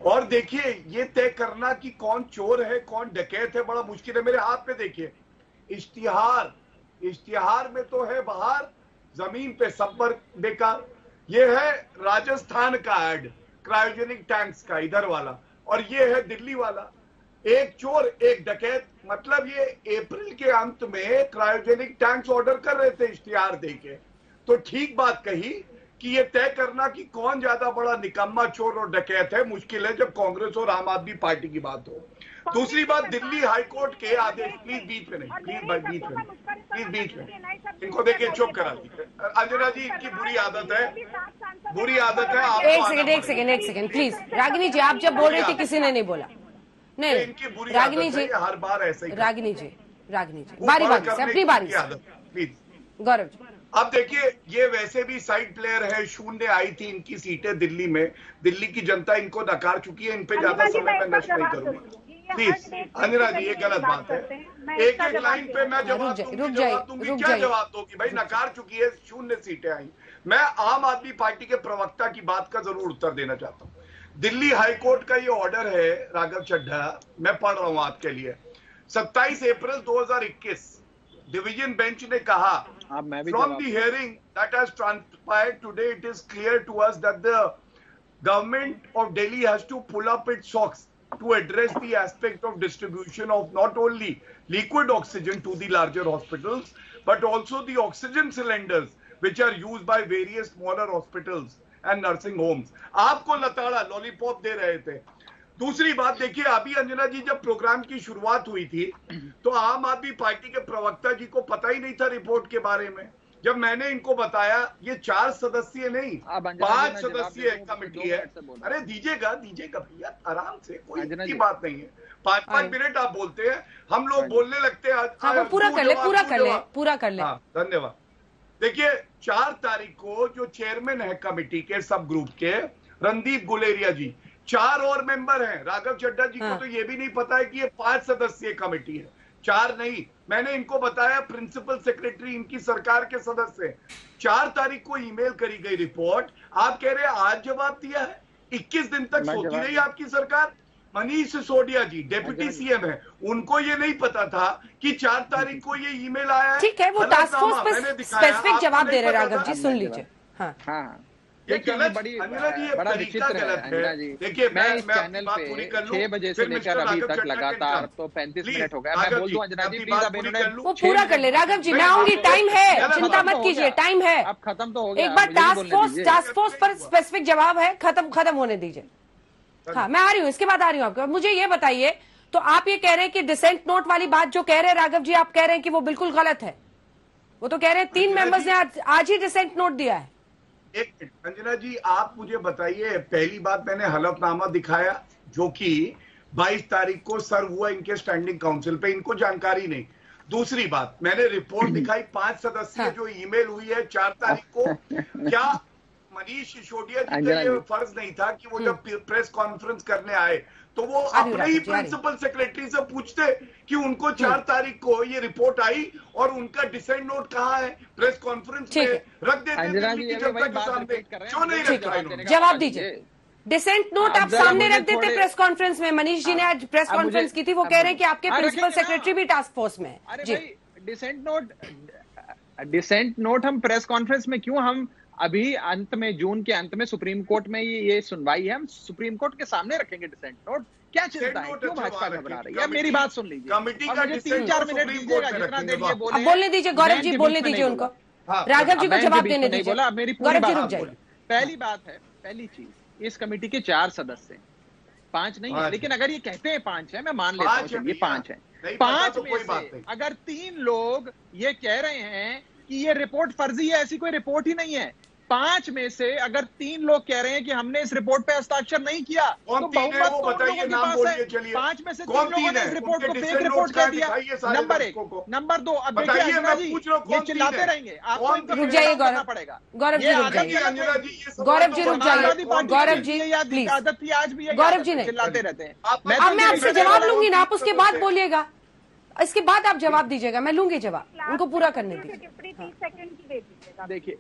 और देखिए, ये तय करना कि कौन चोर है कौन डकैत है बड़ा मुश्किल है। मेरे हाथ पे देखिए इश्तिहार में तो है बाहर, जमीन पे सब पर बेकार। ये है राजस्थान का ऐड क्रायोजेनिक टैंक्स का, इधर वाला, और ये है दिल्ली वाला। एक चोर एक डकैत, मतलब ये अप्रैल के अंत में क्रायोजेनिक टैंक्स ऑर्डर कर रहे थे इश्तिहार देके। तो ठीक बात कही कि ये तय करना कि कौन ज्यादा बड़ा निकम्मा चोर और डकैत है मुश्किल है जब कांग्रेस और आम आदमी पार्टी की बात हो। दूसरी बात, दिल्ली हाईकोर्ट के आदेश, प्लीज बीच में नहीं, प्लीज बीच में इनको देखिए चुप करा दीजिए। अंजना जी, इनकी बुरी आदत है, बुरी आदत है। आप एक सेकंड प्लीज। रागिनी जी, आप जब बोल रही थी किसी ने नहीं बोला। नहीं, इनकी बुरी रागिनी आदत जी, है, हर बार ऐसे ही। रागिनी जी बारी से अपनी बारी से। प्लीज गौरव जी, अब देखिए, ये वैसे भी साइड प्लेयर है, शून्य आई थी इनकी सीटें दिल्ली में, दिल्ली की जनता इनको नकार चुकी है, इन पे ज्यादा समय मैं नष्ट नहीं करूंगा। प्लीज अंजना जी, ये गलत बात है। एक एक लाइन पे मैं जवाब दूंगी, क्या जवाब दोगी भाई? नकार चुकी है, शून्य सीटें आई। मैं आम आदमी पार्टी के प्रवक्ता की बात का जरूर उत्तर देना चाहता हूँ। दिल्ली हाईकोर्ट का ये ऑर्डर है राघव चड्ढा, मैं पढ़ रहा हूं आपके लिए। 27 अप्रैल 2021 डिवीजन बेंच ने कहा, from the hearing that has transpired today it is clear to us that the government of Delhi has to pull up its socks to address the aspect of distribution of not only liquid oxygen to the larger hospitals but also the oxygen cylinders which are used by various smaller hospitals and nursing homes। आपको लताड़ा लॉलीपॉप दे रहे थे। दूसरी बात देखिए, अभी अंजना जी जब प्रोग्राम की शुरुआत हुई थी तो आम आदमी पार्टी के प्रवक्ता जी को पता ही नहीं था रिपोर्ट के बारे में। जब मैंने इनको बताया, ये 4 सदस्यीय नहीं 5 सदस्यीय कमेटी है। अरे दीजिएगा भैया, आराम से, कोई की बात नहीं है। 5-5 मिनट आप बोलते हैं, हम लोग बोलने लगते हैं। पूरा कर ले। धन्यवाद। देखिए, 4 तारीख को जो चेयरमैन है कमेटी के सब ग्रुप के, रणदीप गुलेरिया जी, 4 और मेंबर हैं। राघव चड्ढा जी को तो ये भी नहीं पता है कि ये 5 सदस्यीय कमेटी है, 4 नहीं। मैंने इनको बताया, प्रिंसिपल सेक्रेटरी इनकी सरकार के सदस्य। 4 तारीख को ईमेल करी गई रिपोर्ट, आप कह रहे हैं आज जवाब दिया है। 21 दिन तक सोती रही आपकी सरकार। मनीष सिसोदिया जी डेप्यूटी सीएम है, उनको ये नहीं पता था कि 4 तारीख को ये ईमेल आया है। ठीक है, वो टास्क फोर्स पे स्पेसिफिक जवाब दे रहे राघव जी, सुन लीजिए। हाँ, ये गलत, अंजना जी, ये तरीका गलत है। देखिए, मैं इस चैनल पे 6 बजे से लेकर अभी तक लगातार तो 35 मिनट हो गए। मैं बोल दूं अंजना जी, प्लीज अब इन्होंने वो पूरा कर ले। राघव जी, मैं आऊंगी, टाइम है, चिंता मत कीजिए, टाइम है। अब खत्म तो हो गया। एक बार टास्क फोर्स पर स्पेसिफिक जवाब है, खत्म होने दीजिए। हाँ, मैं आ रही हूँ, इसके बाद आ रही हूँ आपके। मुझे ये बताइए, तो आप ये कह रहे हैं कि डिसेंट नोट वाली बात जो कह रहे हैं राघव जी, आप कह रहे हैं कि वो बिल्कुल गलत है। वो तो कह रहे हैं 3 मेंबर्स ने आज ही डिसेंट नोट दिया है। एक मिनट अंजना जी, आप मुझे बताइए, पहली बात मैंने हलफनामा दिखाया जो कि 22 तारीख को सर्व हुआ इनके स्टैंडिंग काउंसिल पे, इनको जानकारी नहीं। दूसरी बात, मैंने रिपोर्ट दिखाई 5 सदस्यीय जो ईमेल हुई है 4 तारीख को। क्या मनीष सिसोदिया जी का ये फर्ज नहीं था कि वो जब प्रेस कॉन्फ्रेंस करने आए तो वो अपने ही प्रिंसिपल सेक्रेटरी से पूछते कि उनको 4 तारीख को ये रिपोर्ट आई और उनका डिसेंट नोट कहाँ है, प्रेस कॉन्फ्रेंस में रख देते दिल्ली की जनता के सामने, क्यों नहीं रखा? जवाब दीजिए। डिसेंट नोट आप सामने रख देते प्रेस कॉन्फ्रेंस में। मनीष जी ने आज प्रेस कॉन्फ्रेंस की थी, वो कह रहे हैं कि आपके प्रिंसिपल सेक्रेटरी भी टास्क फोर्स में है। जी, डिसेंट नोट हम प्रेस कॉन्फ्रेंस में क्यों? हम अभी अंत में, जून के अंत में सुप्रीम कोर्ट में ये सुनवाई है, हम सुप्रीम कोर्ट के सामने रखेंगे डिसेंट नोट। क्या चिंता है? क्यों भाजपा घबरा रही है? मेरी बात सुन लीजिए, कमेटी का 3-4 मिनट दीजिएगा, जितना देर ये बोले। बोलने दीजिए गौरव जी, बोलने दीजिए उनको, राघव जी को जवाब देने दीजिए। बोला, मेरी पूरी बात बोले। पहली बात है, पहली चीज, इस कमेटी के 4 सदस्य, 5 नहीं है, लेकिन अगर ये कहते हैं 5 है, मैं मान लेता हूँ ये 5 है। 5 में से अगर 3 लोग ये कह रहे हैं कि ये रिपोर्ट फर्जी है, ऐसी कोई रिपोर्ट ही नहीं है। 5 में से अगर 3 लोग कह रहे हैं कि हमने इस रिपोर्ट पे हस्ताक्षर नहीं किया, तो बहुमत तो लोगों के पास है। 5 में से 3 लोगों ने इस रिपोर्ट को फेक रिपोर्ट कह दिया। नंबर 1, नंबर 2, अब देखिए अंजना जी, ये चिल्लाते रहेंगे, आपको रुक जाइए गौरव जी, रुक जाइए गौरव जी, रुक जाइए गौरव जी, प्लीज। आदत थी, आज भी गौरव जी ने चिल्लाते रहते हैं। अब मैं आपसे जवाब लूंगी ना, आप उसके बाद बोलिएगा, इसके बाद आप जवाब दीजिएगा, मैं लूंगी जवाब, उनको पूरा करने दीजिए। देखिए,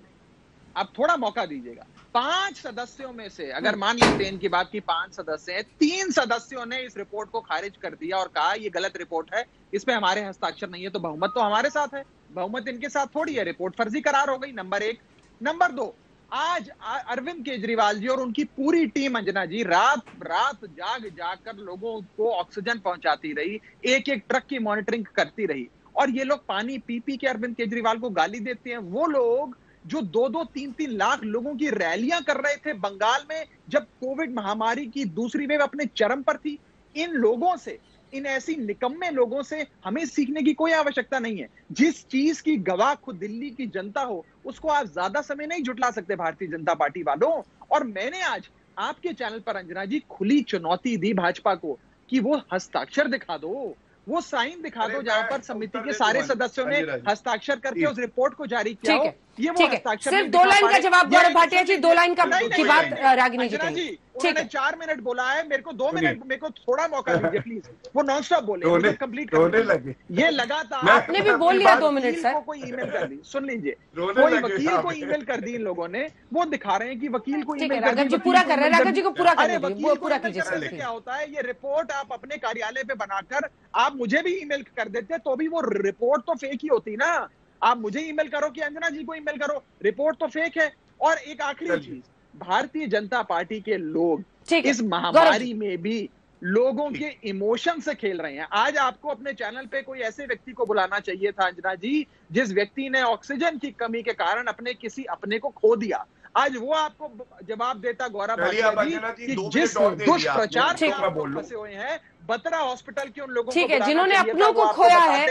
अब थोड़ा मौका दीजिएगा। 5 सदस्यों में से अगर मान लेते हैं इनकी बात की 5 सदस्य हैं, 3 सदस्यों ने इस रिपोर्ट को खारिज कर दिया और कहा ये गलत रिपोर्ट है, इसमें हमारे हस्ताक्षर नहीं है, तो बहुमत तो हमारे साथ है, बहुमत इनके साथ थोड़ी है, रिपोर्ट फर्जी करार हो गई। नंबर 1। नंबर 2, आज अरविंद केजरीवाल जी और उनकी पूरी टीम अंजना जी रात जाकर लोगों को ऑक्सीजन पहुंचाती रही, एक एक ट्रक की मॉनिटरिंग करती रही, और ये लोग पानी पी के अरविंद केजरीवाल को गाली देते हैं। वो लोग जो 2-3 लाख लोगों की रैलियां कर रहे थे बंगाल में जब कोविड महामारी की दूसरी वेव अपने चरम पर थी, इन लोगों से, इन ऐसी निकम्मे लोगों से हमें सीखने की कोई आवश्यकता नहीं है। जिस चीज की गवाह खुद दिल्ली की जनता हो, उसको आप ज्यादा समय नहीं जुटला सकते भारतीय जनता पार्टी वालों। और मैंने आज आपके चैनल पर अंजना जी खुली चुनौती दी भाजपा को कि वो हस्ताक्षर दिखा दो, वो साइन दिखा दो जहां पर समिति के सारे सदस्यों ने हस्ताक्षर करके उस रिपोर्ट को जारी किया हो। ये वो हस्ताक्षर सिर्फ 2 लाइन का जवाब गौरव भाटिया जी, 2 लाइन की बात रागिनी जी कहेंगे। उन्होंने 4 मिनट बोला है, मेरे को 2 मिनट, मेरे को थोड़ा मौका दीजिए प्लीज। वो नॉन स्टॉप बोले, कंप्लीट कर ये लगातार। आपने भी बोल लिया 2 मिनट सर। कोई ईमेल कर दी, सुन लीजिए, कोई वकील को ईमेल कर दी इन लोगों ने, वो दिखा रहे हैं कि वकील को ईमेल कर दी। पूरा कर रहे हैं राघव जी को, पूरा कर दीजिए, पूरा कीजिए। क्या होता है, ये रिपोर्ट आप अपने कार्यालय पे बनाकर आप मुझे भी ईमेल कर देते तो भी वो रिपोर्ट तो फेक ही होती ना। आप मुझे ईमेल करो कि अंजना जी को ईमेल करो, रिपोर्ट तो फेक है। और एक आखिरी चीज, भारतीय जनता पार्टी के लोग इस महामारी में भी लोगों के इमोशन से खेल रहे हैं। आज आपको अपने चैनल पे कोई ऐसे व्यक्ति को बुलाना चाहिए था अंजना जी, जिस व्यक्ति ने ऑक्सीजन की कमी के कारण अपने अपने को खो दिया। आज वो आपको जवाब देता गौरव भाटिया जी कि जिस दुष्प्रचार फंसे हुए हैं बत्रा हॉस्पिटल के उन लोगों ठीक है जिन्होंने अपनों को खोया है,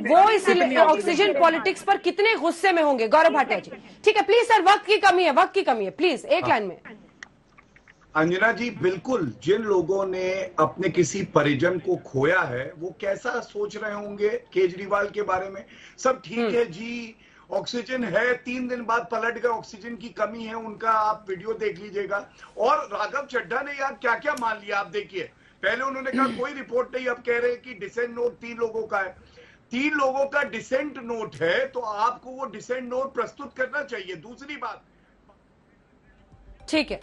वो इस ऑक्सीजन पॉलिटिक्स पर कितने गुस्से में होंगे गौरव भाटिया जी। ठीक है प्लीज सर, वक्त की कमी है, प्लीज एक लाइन में। अंजना जी, बिल्कुल, जिन लोगों ने अपने किसी परिजन को खोया है वो कैसा सोच रहे होंगे केजरीवाल के बारे में। सब ठीक है जी, ऑक्सीजन है, 3 दिन बाद पलट गए, ऑक्सीजन की कमी है उनका, आप वीडियो देख लीजिएगा। और राघव चड्ढा ने यार क्या क्या मान लिया आप देखिए। पहले उन्होंने कहा कोई रिपोर्ट नहीं, अब कह रहे हैं कि डिसेंट नोट 3 लोगों का है। 3 लोगों का डिसेंट नोट है तो आपको वो डिसेंट नोट प्रस्तुत करना चाहिए। दूसरी बात, ठीक है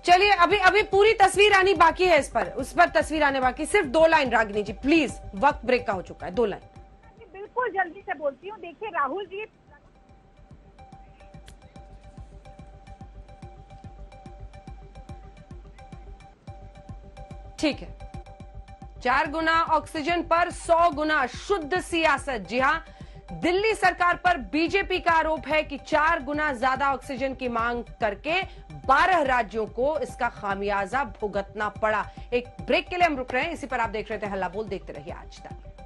चलिए, अभी पूरी तस्वीर आनी बाकी है, उस पर तस्वीर आने बाकी। सिर्फ 2 लाइन रागिनी जी प्लीज, वक्त ब्रेक का हो चुका है, 2 लाइन। बिल्कुल जल्दी से बोलती हूँ। देखिए राहुल जी, ठीक है, 4 गुना ऑक्सीजन पर 100 गुना शुद्ध सियासत। जी हां, दिल्ली सरकार पर बीजेपी का आरोप है कि 4 गुना ज्यादा ऑक्सीजन की मांग करके 12 राज्यों को इसका खामियाजा भुगतना पड़ा। एक ब्रेक के लिए हम रुक रहे हैं, इसी पर आप देख रहे थे हल्ला बोल, देखते रहिए आज तक।